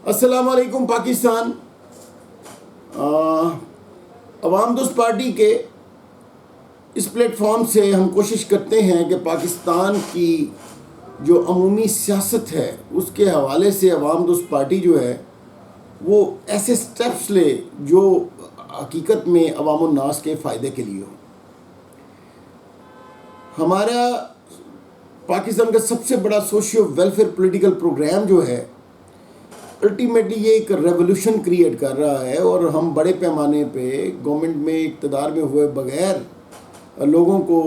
السلام علیکم پاکستان. عوام دوست پارٹی کے اس پلیٹ فارم سے ہم کوشش کرتے ہیں کہ پاکستان کی جو عمومی سیاست ہے اس کے حوالے سے عوام دوست پارٹی جو ہے وہ ایسے سٹیپس لے جو حقیقت میں عوام الناس کے فائدے کے لیے ہو. ہمارا پاکستان کا سب سے بڑا سوشیو ویلفیئر پولیٹیکل پروگرام جو ہے الٹیمیٹلی یہ ایک ریولوشن کریٹ کر رہا ہے، اور ہم بڑے پیمانے پہ گورنمنٹ میں اقتدار میں ہوئے بغیر لوگوں کو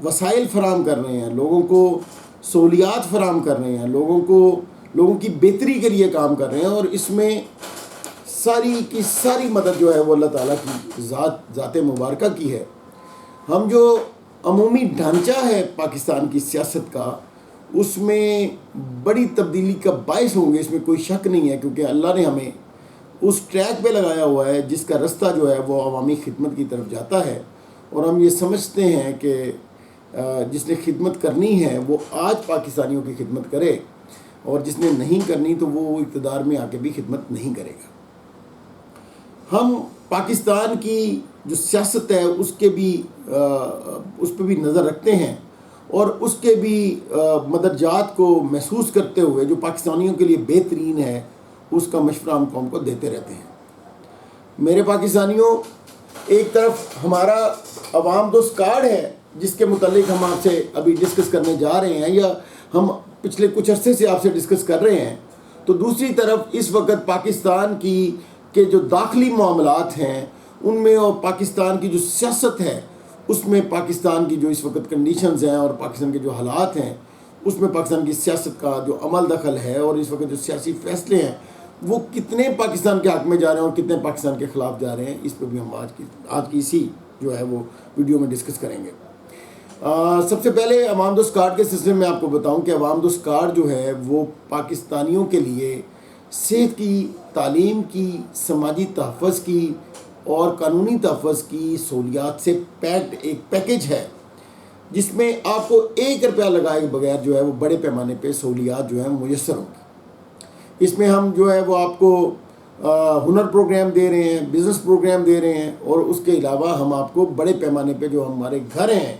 وسائل فراہم کر رہے ہیں، لوگوں کو سہولیات فراہم کر رہے ہیں، لوگوں کی بہتری کے لیے کام کر رہے ہیں، اور اس میں ساری کی ساری مدد جو ہے وہ اللہ تعالیٰ کی ذات مبارکہ کی ہے. ہم جو عمومی ڈھانچہ ہے پاکستان کی سیاست کا اس میں بڑی تبدیلی کا باعث ہوں گے، اس میں کوئی شک نہیں ہے، کیونکہ اللہ نے ہمیں اس ٹریک پہ لگایا ہوا ہے جس کا رستہ جو ہے وہ عوامی خدمت کی طرف جاتا ہے. اور ہم یہ سمجھتے ہیں کہ جس نے خدمت کرنی ہے وہ آج پاکستانیوں کی خدمت کرے، اور جس نے نہیں کرنی تو وہ اقتدار میں آ کے بھی خدمت نہیں کرے گا. ہم پاکستان کی جو سیاست ہے اس پہ بھی نظر رکھتے ہیں، اور اس کے بھی مدرجات کو محسوس کرتے ہوئے جو پاکستانیوں کے لیے بہترین ہے اس کا مشورہ ہم قوم کو دیتے رہتے ہیں. میرے پاکستانیوں، ایک طرف ہمارا عوام دوست کارڈ ہے جس کے متعلق ہم آپ سے ابھی ڈسکس کرنے جا رہے ہیں، یا ہم پچھلے کچھ عرصے سے آپ سے ڈسکس کر رہے ہیں. تو دوسری طرف اس وقت پاکستان کے جو داخلی معاملات ہیں ان میں، اور پاکستان کی جو سیاست ہے اس میں، پاکستان کی جو اس وقت کنڈیشنز ہیں اور پاکستان کے جو حالات ہیں اس میں پاکستان کی سیاست کا جو عمل دخل ہے، اور اس وقت جو سیاسی فیصلے ہیں وہ کتنے پاکستان کے حق میں جا رہے ہیں اور کتنے پاکستان کے خلاف جا رہے ہیں، اس پہ بھی ہم آج کی اسی جو ہے وہ ویڈیو میں ڈسکس کریں گے. سب سے پہلے عوام دوست کارڈ کے سلسلے میں آپ کو بتاؤں کہ عوام دوست کارڈ جو ہے وہ پاکستانیوں کے لیے صحت کی، تعلیم کی، سماجی تحفظ کی اور قانونی تحفظ کی سہولیات سے پیکڈ ایک پیکج ہے، جس میں آپ کو 1 روپیہ لگائے بغیر جو ہے وہ بڑے پیمانے پہ سہولیات جو ہیں میسر ہوں گی. اس میں ہم جو ہے وہ آپ کو ہنر پروگرام دے رہے ہیں، بزنس پروگرام دے رہے ہیں، اور اس کے علاوہ ہم آپ کو بڑے پیمانے پہ جو ہمارے گھر ہیں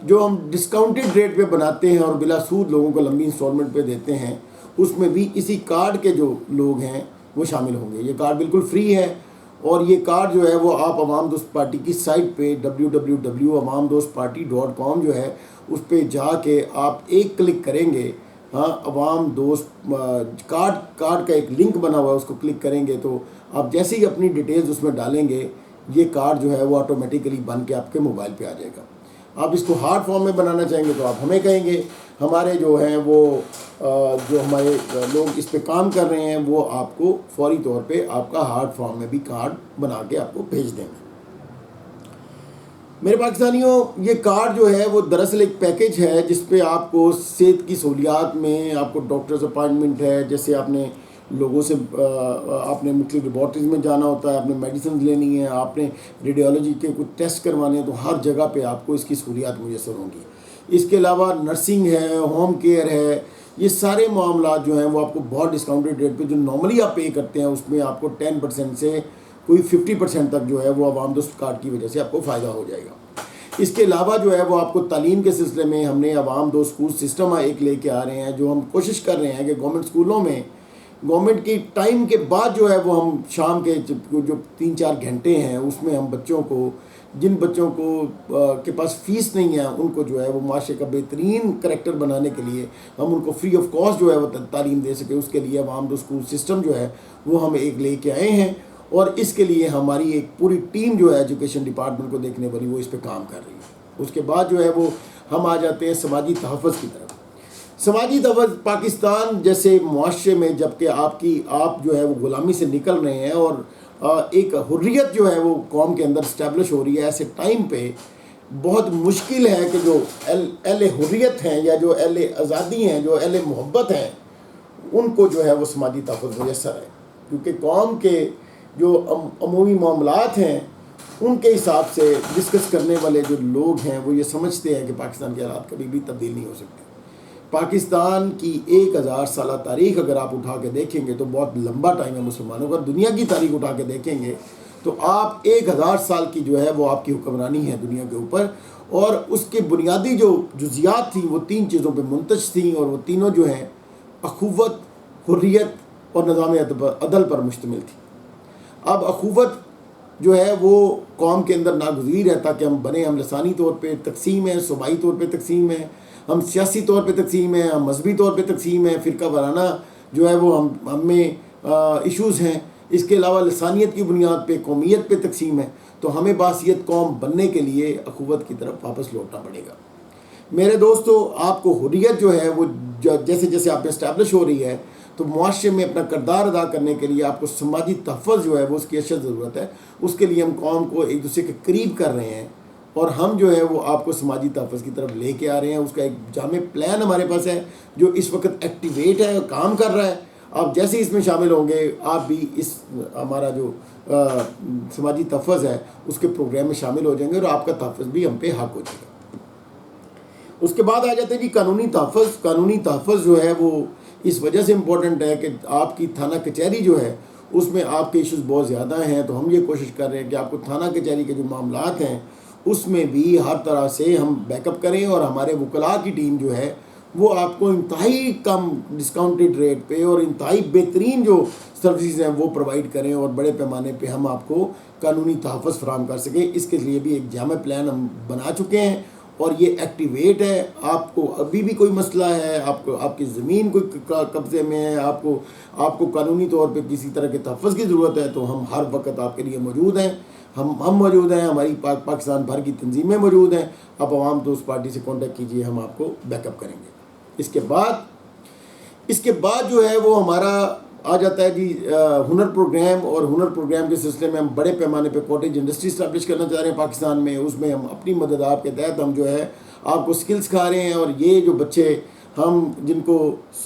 جو ہم ڈسکاؤنٹڈ ریٹ پہ بناتے ہیں اور بلا سود لوگوں کو لمبی انسٹالمنٹ پہ دیتے ہیں، اس میں بھی اسی کارڈ کے جو لوگ ہیں وہ شامل ہوں گے. یہ کارڈ بالکل فری ہے، اور یہ کارڈ جو ہے وہ آپ عوام دوست پارٹی کی سائٹ پہ www.awamdostparty.com جو ہے اس پہ جا کے آپ ایک کلک کریں گے. عوام دوست کارڈ کا ایک لنک بنا ہوا ہے، اس کو کلک کریں گے تو آپ جیسے ہی اپنی ڈیٹیلز اس میں ڈالیں گے یہ کارڈ جو ہے وہ آٹومیٹیکلی بن کے آپ کے موبائل پہ آ جائے گا. آپ اس کو ہارڈ فارم میں بنانا چاہیں گے تو آپ ہمیں کہیں گے. ہمارے جو ہیں وہ جو ہمارے لوگ اس پہ کام کر رہے ہیں وہ آپ کو فوری طور پہ آپ کا ہارڈ فارم میں بھی کارڈ بنا کے آپ کو بھیج دیں گے. میرے پاکستانیوں، یہ کارڈ جو ہے وہ دراصل ایک پیکج ہے جس پہ آپ کو صحت کی سہولیات میں آپ کو ڈاکٹرز اپائنٹمنٹ ہے، جیسے آپ نے لوگوں سے آپ نے مختلف لیبارٹریز میں جانا ہوتا ہے، آپ نے میڈیسنز لینی ہے، آپ نے ریڈیولوجی کے کچھ ٹیسٹ کروانے ہیں، تو ہر جگہ پہ آپ کو اس کی سہولیات میسر ہوں گی. اس کے علاوہ نرسنگ ہے، ہوم کیئر ہے، یہ سارے معاملات جو ہیں وہ آپ کو بہت ڈسکاؤنٹڈ ریٹ پہ جو نارملی آپ پے کرتے ہیں اس میں آپ کو 10% سے کوئی 50% تک جو ہے وہ عوام دوست کارڈ کی وجہ سے آپ کو فائدہ ہو جائے گا. اس کے علاوہ جو ہے وہ آپ کو تعلیم کے سلسلے میں ہم نے عوام دوست اسکول سسٹم ایک لے کے آ رہے ہیں، جو ہم کوشش کر رہے ہیں کہ گورنمنٹ اسکولوں میں گورنمنٹ کی ٹائم کے بعد جو ہے وہ ہم شام کے جو 3-4 گھنٹے ہیں اس میں ہم بچوں کو، جن بچوں کو کے پاس فیس نہیں ہے ان کو جو ہے وہ معاشرے کا بہترین کریکٹر بنانے کے لیے ہم ان کو فری آف کاسٹ جو ہے وہ تعلیم دے سکے. اس کے لیے عوام دوست اسکول سسٹم جو ہے وہ ہم ایک لے کے آئے ہیں، اور اس کے لیے ہماری ایک پوری ٹیم جو ہے ایجوکیشن ڈپارٹمنٹ کو دیکھنے والی وہ اس پہ کام کر رہی ہے. اس کے بعد جو ہے وہ ہم آ جاتے ہیں سماجی تحفظ کی طرف. سماجی تحفظ پاکستان جیسے معاشرے میں جب کہ آپ جو ہے وہ غلامی سے نکل رہے ہیں اور ایک حریت جو ہے وہ قوم کے اندر اسٹیبلش ہو رہی ہے، ایسے ٹائم پہ بہت مشکل ہے کہ جو اہل حریت ہیں یا جو اہل آزادی ہیں، جو اہل محبت ہیں، ان کو جو ہے وہ سماجی تحفظ میسر ہے. کیونکہ قوم کے جو عمومی معاملات ہیں ان کے حساب سے ڈسکس کرنے والے جو لوگ ہیں وہ یہ سمجھتے ہیں کہ پاکستان کے حالات کبھی بھی تبدیل نہیں ہو سکتے. پاکستان کی 1000 سالہ تاریخ اگر آپ اٹھا کے دیکھیں گے تو بہت لمبا ٹائم ہے مسلمانوں کا. دنیا کی تاریخ اٹھا کے دیکھیں گے تو آپ 1000 سال کی جو ہے وہ آپ کی حکمرانی ہے دنیا کے اوپر, اور اس کے بنیادی جو جزیات تھیں وہ 3 چیزوں پہ منتج تھیں, اور وہ تینوں جو ہیں اخوت, حریت اور نظام عدل پر مشتمل تھی. اب اخوت جو ہے وہ قوم کے اندر ناگزیر ہے تاکہ ہم بنے. ہم لسانی طور پہ تقسیم ہیں, صوبائی طور پہ تقسیم ہیں, ہم سیاسی طور پہ تقسیم ہیں, ہم مذہبی طور پہ تقسیم ہیں, فرقہ وارانہ جو ہے وہ ہم میں ایشوز ہیں. اس کے علاوہ لسانیت کی بنیاد پہ, قومیت پہ تقسیم ہے. تو ہمیں باحثیت قوم بننے کے لیے اخوت کی طرف واپس لوٹنا پڑے گا. میرے دوستو, آپ کو حریت جو ہے وہ جیسے جیسے آپ میں اسٹیبلش ہو رہی ہے تو معاشرے میں اپنا کردار ادا کرنے کے لیے آپ کو سماجی تحفظ جو ہے وہ اس کی اشد ضرورت ہے. اس کے لیے ہم قوم کو ایک دوسرے کے قریب کر رہے ہیں, اور ہم جو ہے وہ آپ کو سماجی تحفظ کی طرف لے کے آ رہے ہیں. اس کا ایک جامع پلان ہمارے پاس ہے جو اس وقت ایکٹیویٹ ہے, کام کر رہا ہے. آپ جیسے اس میں شامل ہوں گے آپ بھی اس ہمارا جو سماجی تحفظ ہے اس کے پروگرام میں شامل ہو جائیں گے, اور آپ کا تحفظ بھی ہم پہ حق ہو جائے گا. اس کے بعد آ جاتے ہیں جی قانونی تحفظ. قانونی تحفظ جو ہے وہ اس وجہ سے امپورٹنٹ ہے کہ آپ کی تھانہ کچہری جو ہے اس میں آپ کے ایشوز بہت زیادہ ہیں. تو ہم یہ کوشش کر رہے ہیں کہ آپ کو تھانہ کچہری کے جو معاملات ہیں اس میں بھی ہر طرح سے ہم بیک اپ کریں, اور ہمارے وکلاء کی ٹیم جو ہے وہ آپ کو انتہائی کم ڈسکاؤنٹڈ ریٹ پہ اور انتہائی بہترین جو سروسز ہیں وہ پرووائڈ کریں, اور بڑے پیمانے پہ ہم آپ کو قانونی تحفظ فراہم کر سکیں. اس کے لیے بھی ایک جامع پلان ہم بنا چکے ہیں اور یہ ایکٹیویٹ ہے. آپ کو ابھی بھی کوئی مسئلہ ہے, آپ کی زمین کوئی قبضے میں ہے, آپ کو قانونی طور پہ کسی طرح کے تحفظ کی ضرورت ہے, تو ہم ہر وقت آپ کے لیے موجود ہیں. ہم موجود ہیں, ہماری پاکستان بھر کی تنظیمیں موجود ہیں. آپ عوام دوست پارٹی سے کانٹیکٹ کیجئے, ہم آپ کو بیک اپ کریں گے. اس کے بعد جو ہے وہ ہمارا آ جاتا ہے جی ہنر پروگرام. اور ہنر پروگرام کے سلسلے میں ہم بڑے پیمانے پہ کاٹیج انڈسٹری اسٹیبلش کرنا چاہ رہے ہیں پاکستان میں. اس میں ہم اپنی مدد آپ کے تحت ہم جو ہے آپ کو سکلز سکھا رہے ہیں, اور یہ جو بچے ہم جن کو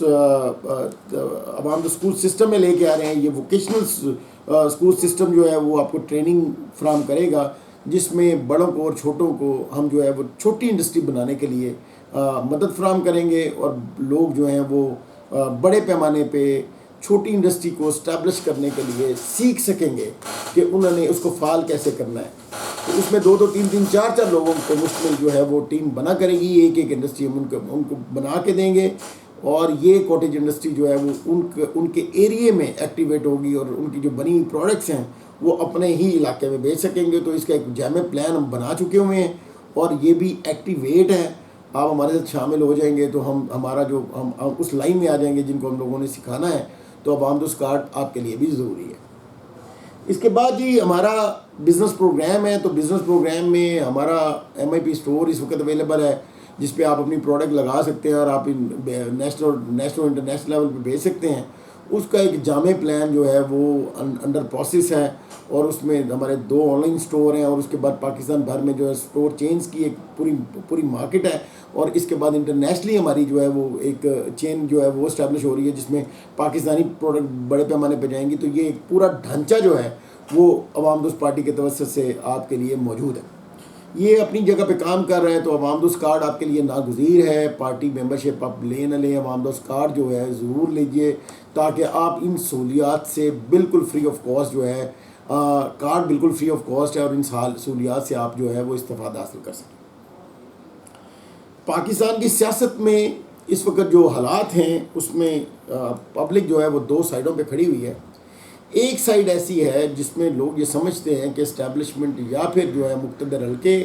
عوام اسکول سسٹم میں لے کے آ رہے ہیں, یہ ووکیشنل اسکول سسٹم جو ہے وہ آپ کو ٹریننگ فراہم کرے گا, جس میں بڑوں کو اور چھوٹوں کو ہم جو ہے وہ چھوٹی انڈسٹری بنانے کے لیے مدد فراہم کریں گے, اور لوگ جو ہیں وہ بڑے پیمانے پہ چھوٹی انڈسٹری کو اسٹیبلش کرنے کے لیے سیکھ سکیں گے کہ انہوں نے اس کو فعال کیسے کرنا ہے. تو اس میں 2 3 4 لوگوں کو مشتمل جو ہے وہ ٹیم بنا کرے گی. ایک انڈسٹری ہم ان کو بنا کے دیں گے, اور یہ کاٹیج انڈسٹری جو ہے وہ ان کے ایریے میں ایکٹیویٹ ہوگی, اور ان کی جو بنی ہوئی پروڈکٹس ہیں وہ اپنے ہی علاقے میں بیچ سکیں گے. تو اس کا ایک جامع پلان ہم بنا چکے ہوئے ہیں, اور یہ بھی ایکٹیویٹ ہے. آپ ہمارے ساتھ شامل ہو جائیں گے تو ہمارا جو ہم اس لائن میں آ جائیں گے جن کو ہم لوگوں نے سکھانا ہے. تو عوام دوست کارڈ آپ کے لیے بھی ضروری ہے. اس کے بعد جی ہمارا بزنس پروگرام ہے. تو بزنس پروگرام میں ہمارا MIP اسٹور اس وقت اویلیبل ہے, جس پہ آپ اپنی پروڈکٹ لگا سکتے ہیں اور آپ نیشنل انٹرنیشنل لیول پہ بھیج سکتے ہیں. اس کا ایک جامع پلان جو ہے وہ انڈر پروسیس ہے, اور اس میں ہمارے 2 آن لائن اسٹور ہیں, اور اس کے بعد پاکستان بھر میں جو ہے اسٹور چینز کی ایک پوری مارکیٹ ہے, اور اس کے بعد انٹرنیشنلی ہماری جو ہے وہ ایک چین جو ہے وہ اسٹیبلش ہو رہی ہے, جس میں پاکستانی پروڈکٹ بڑے پیمانے پہ جائیں گی. تو یہ ایک پورا ڈھانچہ جو ہے وہ عوام دوست پارٹی کے توسط سے آپ کے لیے موجود ہے. یہ اپنی جگہ پہ کام کر رہے ہیں. تو عوام دوست کارڈ آپ کے لیے ناگزیر ہے. پارٹی ممبرشپ آپ لیں نہ لیں, عوام دوست کارڈ جو ہے ضرور لیجئے, تاکہ آپ ان سہولیات سے بالکل فری آف کاسٹ جو ہے کارڈ بالکل فری آف کاسٹ ہے, اور ان سہولیات سے آپ جو ہے وہ استفادہ حاصل کر سکیں. پاکستان کی سیاست میں اس وقت جو حالات ہیں اس میں پبلک جو ہے وہ 2 سائڈوں پہ کھڑی ہوئی ہے. ایک سائڈ ایسی ہے جس میں لوگ یہ سمجھتے ہیں کہ اسٹیبلشمنٹ یا پھر جو ہے مقتدر حلقے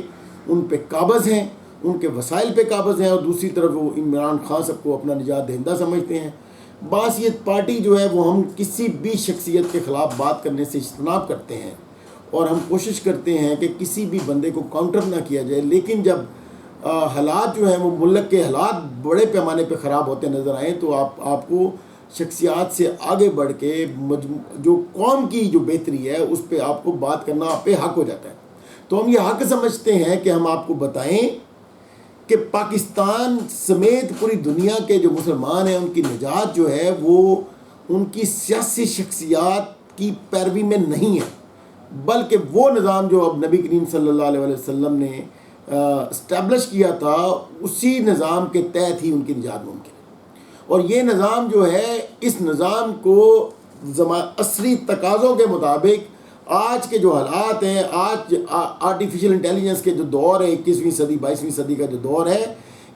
ان پہ قابض ہیں, ان کے وسائل پہ قابض ہیں, اور دوسری طرف وہ عمران خان سب کو اپنا نجات دہندہ سمجھتے ہیں. باثیت پارٹی جو ہے وہ ہم کسی بھی شخصیت کے خلاف بات کرنے سے اجتناب کرتے ہیں, اور ہم کوشش کرتے ہیں کہ کسی بھی بندے کو کاؤنٹر نہ کیا جائے. لیکن جب حالات جو ہیں وہ ملک کے حالات بڑے پیمانے پہ خراب ہوتے نظر آئیں, تو آپ کو شخصیات سے آگے بڑھ کے جو قوم کی جو بہتری ہے اس پہ آپ کو بات کرنا آپ پہ حق ہو جاتا ہے. تو ہم یہ حق سمجھتے ہیں کہ ہم آپ کو بتائیں کہ پاکستان سمیت پوری دنیا کے جو مسلمان ہیں ان کی نجات جو ہے وہ ان کی سیاسی شخصیات کی پیروی میں نہیں ہے, بلکہ وہ نظام جو اب نبی کریم صلی اللہ علیہ وسلم نے اسٹیبلش کیا تھا اسی نظام کے تحت ہی ان کی نجات ممکن ہے. اور یہ نظام جو ہے اس نظام کو عصری تقاضوں کے مطابق آج کے جو حالات ہیں، آج آرٹیفیشل انٹیلیجنس کے جو دور ہے، 21ویں صدی 22ویں صدی کا جو دور ہے،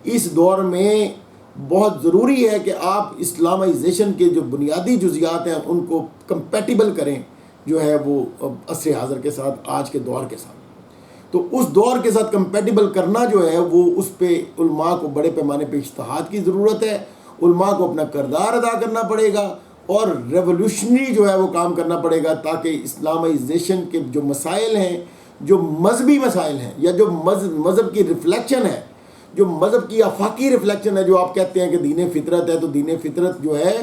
اس دور میں بہت ضروری ہے کہ آپ اسلامائزیشن کے جو بنیادی جزیات ہیں ان کو کمپیٹیبل کریں جو ہے وہ عصر حاضر کے ساتھ، آج کے دور کے ساتھ. تو اس دور کے ساتھ کمپیٹیبل کرنا جو ہے وہ اس پہ علماء کو بڑے پیمانے پہ اجتہاد کی ضرورت ہے. علماء کو اپنا کردار ادا کرنا پڑے گا اور ریولوشنری جو ہے وہ کام کرنا پڑے گا تاکہ اسلامائزیشن کے جو مسائل ہیں، جو مذہبی مسائل ہیں یا جو مذہب کی ریفلیکشن ہے، جو مذہب کی آفاقی ریفلیکشن ہے، جو آپ کہتے ہیں کہ دین فطرت ہے، تو دین فطرت جو ہے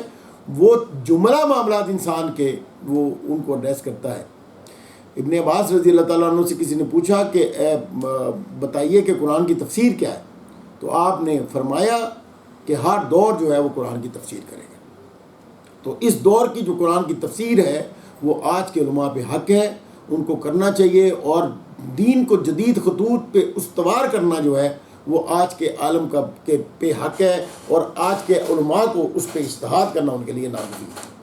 وہ جملہ معاملات انسان کے وہ ان کو ایڈریس کرتا ہے. ابن عباس رضی اللہ تعالیٰ عنہ سے کسی نے پوچھا کہ بتائیے کہ قرآن کی تفسیر کیا ہے، تو آپ نے فرمایا کہ ہر دور جو ہے وہ قرآن کی تفسیر کرے گا. تو اس دور کی جو قرآن کی تفسیر ہے وہ آج کے علماء پہ حق ہے، ان کو کرنا چاہیے، اور دین کو جدید خطوط پہ استوار کرنا جو ہے وہ آج کے عالم کا پہ حق ہے، اور آج کے علماء کو اس پہ اجتہاد کرنا ان کے لیے ناممکن ہے.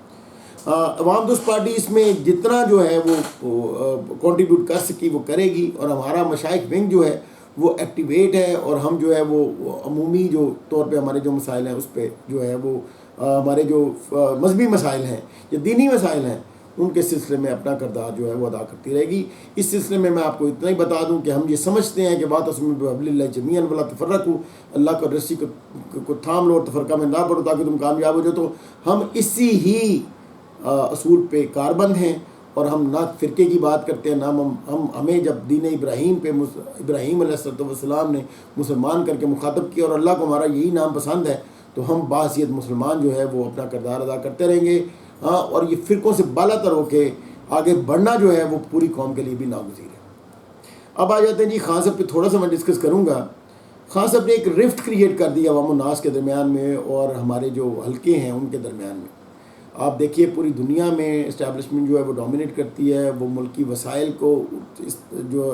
عوام دوست پارٹی اس میں جتنا جو ہے وہ کنٹریبیوٹ کر سکی وہ کرے گی، اور ہمارا مشائخ ونگ جو ہے وہ ایکٹیویٹ ہے، اور ہم جو ہے وہ عمومی جو طور پہ ہمارے جو مسائل ہیں اس پہ جو ہے وہ ہمارے جو مذہبی مسائل ہیں یا دینی مسائل ہیں ان کے سلسلے میں اپنا کردار جو ہے وہ ادا کرتی رہے گی. اس سلسلے میں آپ کو اتنا ہی بتا دوں کہ ہم یہ سمجھتے ہیں کہ واعتصموا بحبل اللہ جمیعا ولا تفرقوا، اللہ کا رسی کو تھام لو اور تفرقہ میں نہ پڑو تاکہ تم کامیاب ہو جاؤ. تو ہم اسی ہی اصول پہ کاربند ہیں، اور ہم نہ فرقے کی بات کرتے ہیں، نہ ہمیں جب دین ابراہیم پہ ابراہیم علیہ السلام نے مسلمان کر کے مخاطب کیا اور اللہ کو ہمارا یہی نام پسند ہے، تو ہم بحیثیت مسلمان جو ہے وہ اپنا کردار ادا کرتے رہیں گے. اور یہ فرقوں سے بالا تر ہو کے آگے بڑھنا جو ہے وہ پوری قوم کے لیے بھی ناگزیر ہے. اب آ جاتے ہیں جی خان صاحب پہ تھوڑا سا میں ڈسکس کروں گا. خان صاحب نے ایک رفٹ کریٹ کر دی عوام الناس کے درمیان میں اور ہمارے جو حلقے ہیں ان کے درمیان میں. آپ دیکھیے پوری دنیا میں اسٹیبلشمنٹ جو ہے وہ ڈومینیٹ کرتی ہے، وہ ملکی وسائل کو جو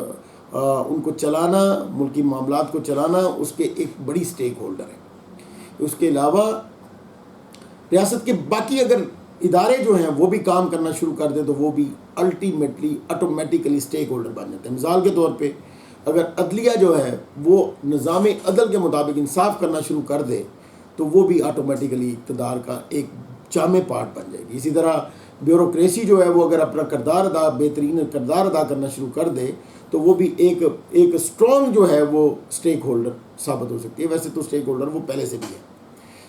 ان کو چلانا، ملکی معاملات کو چلانا اس کے ایک بڑی سٹیک ہولڈر ہے. اس کے علاوہ ریاست کے باقی اگر ادارے جو ہیں وہ بھی کام کرنا شروع کر دیں تو وہ بھی الٹیمیٹلی آٹومیٹیکلی سٹیک ہولڈر بن جاتے ہیں. مثال کے طور پہ اگر عدلیہ جو ہے وہ نظام عدل کے مطابق انصاف کرنا شروع کر دے تو وہ بھی آٹومیٹیکلی اقتدار کا ایک جامع پارٹ بن جائے گی. اسی طرح بیوروکریسی جو ہے وہ اگر اپنا بہترین کردار ادا کرنا شروع کر دے تو وہ بھی ایک اسٹرانگ جو ہے وہ سٹیک ہولڈر ثابت ہو سکتی ہے. ویسے تو سٹیک ہولڈر وہ پہلے سے بھی ہے.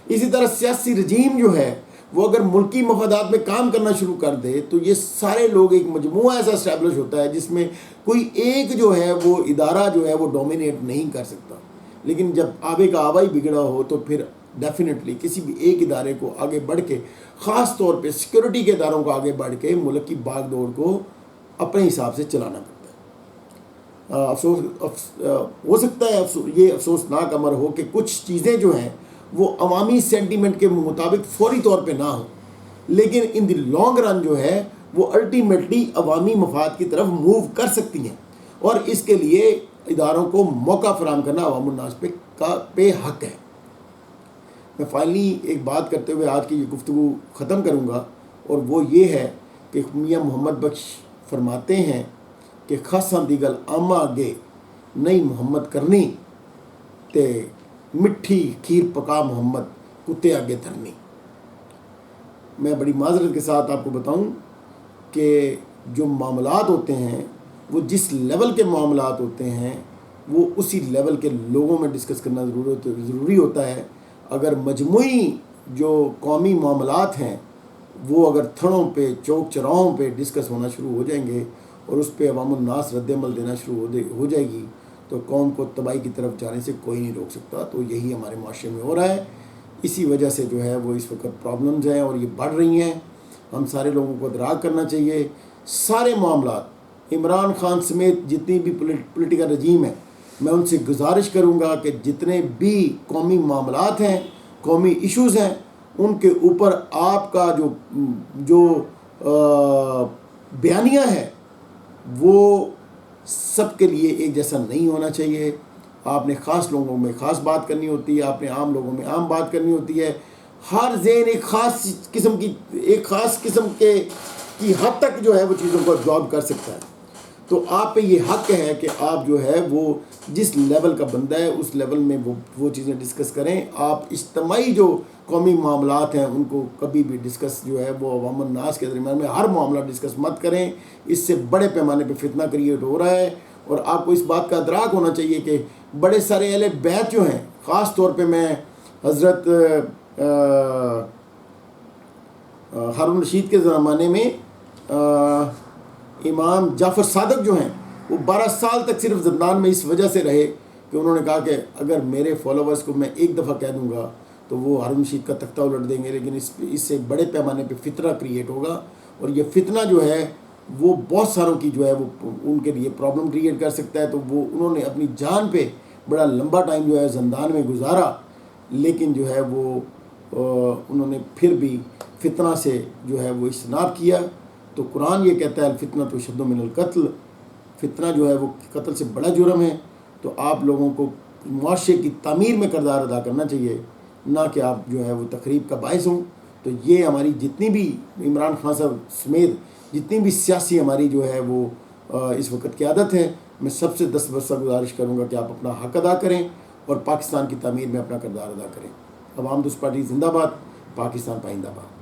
اسی طرح سیاسی رجیم جو ہے وہ اگر ملکی مفادات میں کام کرنا شروع کر دے تو یہ سارے لوگ ایک مجموعہ ایسا اسٹیبلش ہوتا ہے جس میں کوئی ایک جو ہے وہ ادارہ جو ہے وہ ڈومینیٹ نہیں کر سکتا. لیکن جب آبے کا آبا ہی بگڑا ہو تو پھر ڈیفینیٹلی کسی بھی ایک ادارے کو آگے بڑھ کے، خاص طور پہ سیکورٹی کے اداروں کو آگے بڑھ کے ملک کی باغ دوڑ کو اپنے حساب سے چلانا پڑتا ہے. افسوس ہو سکتا ہے یہ افسوسناک امر ہو کہ کچھ چیزیں جو ہیں وہ عوامی سینٹیمنٹ کے مطابق فوری طور پہ نہ ہوں، لیکن ان دی لانگ رن جو ہے وہ الٹیمیٹلی عوامی مفاد کی طرف موو کر سکتی ہیں، اور اس کے لیے اداروں کو موقع فراہم کرنا عوام الناس پہ حق ہے. میں فائنلی ایک بات کرتے ہوئے آج کی یہ گفتگو ختم کروں گا، اور وہ یہ ہے کہ میاں محمد بخش فرماتے ہیں کہ خاصاں دیگل آما آگے نئی محمد کرنی تے مٹھی کھیر پکا محمد کتے آگے دھرنی. میں بڑی معذرت کے ساتھ آپ کو بتاؤں کہ جو معاملات ہوتے ہیں وہ جس لیول کے معاملات ہوتے ہیں وہ اسی لیول کے لوگوں میں ڈسکس کرنا ضروری ہوتا ہے. اگر مجموعی جو قومی معاملات ہیں وہ اگر تھڑوں پہ چوک چراہوں پہ ڈسکس ہونا شروع ہو جائیں گے اور اس پہ عوام الناس رد عمل دینا شروع ہو جائے گی تو قوم کو تباہی کی طرف جانے سے کوئی نہیں روک سکتا. تو یہی ہمارے معاشرے میں ہو رہا ہے. اسی وجہ سے جو ہے وہ اس وقت پرابلمز ہیں اور یہ بڑھ رہی ہیں. ہم سارے لوگوں کو ادراک کرنا چاہیے. سارے معاملات عمران خان سمیت جتنی بھی پولیٹیکل رجیم ہے، میں ان سے گزارش کروں گا کہ جتنے بھی قومی معاملات ہیں، قومی ایشوز ہیں، ان کے اوپر آپ کا جو بیانیہ ہے وہ سب کے لیے ایک جیسا نہیں ہونا چاہیے. آپ نے خاص لوگوں میں خاص بات کرنی ہوتی ہے، آپ نے عام لوگوں میں عام بات کرنی ہوتی ہے. ہر ذہن ایک خاص قسم کی حد تک جو ہے وہ چیزوں کو ابزارب کر سکتا ہے. تو آپ پہ یہ حق ہے کہ آپ جو ہے وہ جس لیول کا بندہ ہے اس لیول میں وہ چیزیں ڈسکس کریں. آپ اجتماعی جو قومی معاملات ہیں ان کو کبھی بھی ڈسکس جو ہے وہ عوام الناس کے درمیان میں ہر معاملہ ڈسکس مت کریں. اس سے بڑے پیمانے پہ فتنہ کریٹ ہو رہا ہے. اور آپ کو اس بات کا ادراک ہونا چاہیے کہ بڑے سارے اہل بیت جو ہیں، خاص طور پہ میں حضرت ہارون رشید کے زمانے میں امام جعفر صادق جو ہیں وہ 12 سال تک صرف زندان میں اس وجہ سے رہے کہ انہوں نے کہا کہ اگر میرے فالوورز کو میں ایک دفعہ کہہ دوں گا تو وہ ہارون رشید کا تختہ الٹ دیں گے، لیکن اس سے بڑے پیمانے پہ فتنہ کریٹ ہوگا. اور یہ فتنہ جو ہے وہ بہت ساروں کی جو ہے وہ ان کے لیے پرابلم کریٹ کر سکتا ہے. تو انہوں نے اپنی جان پہ بڑا لمبا ٹائم جو ہے زندان میں گزارا، لیکن جو ہے وہ انہوں نے پھر بھی فتنہ سے جو ہے وہ اجتناب کیا. تو قرآن یہ کہتا ہے الفتنہ تو اشد من القتل، فتنہ جو ہے وہ قتل سے بڑا جرم ہے. تو آپ لوگوں کو معاشرے کی تعمیر میں کردار ادا کرنا چاہیے، نہ کہ آپ جو ہے وہ تخریب کا باعث ہوں. تو یہ ہماری جتنی بھی عمران خان صاحب سمیت جتنی بھی سیاسی ہماری جو ہے وہ اس وقت قیادت ہے، میں سب سے دستبردار گزارش کروں گا کہ آپ اپنا حق ادا کریں اور پاکستان کی تعمیر میں اپنا کردار ادا کریں. عوام دوست پارٹی زندہ باد، پاکستان پائندہ باد.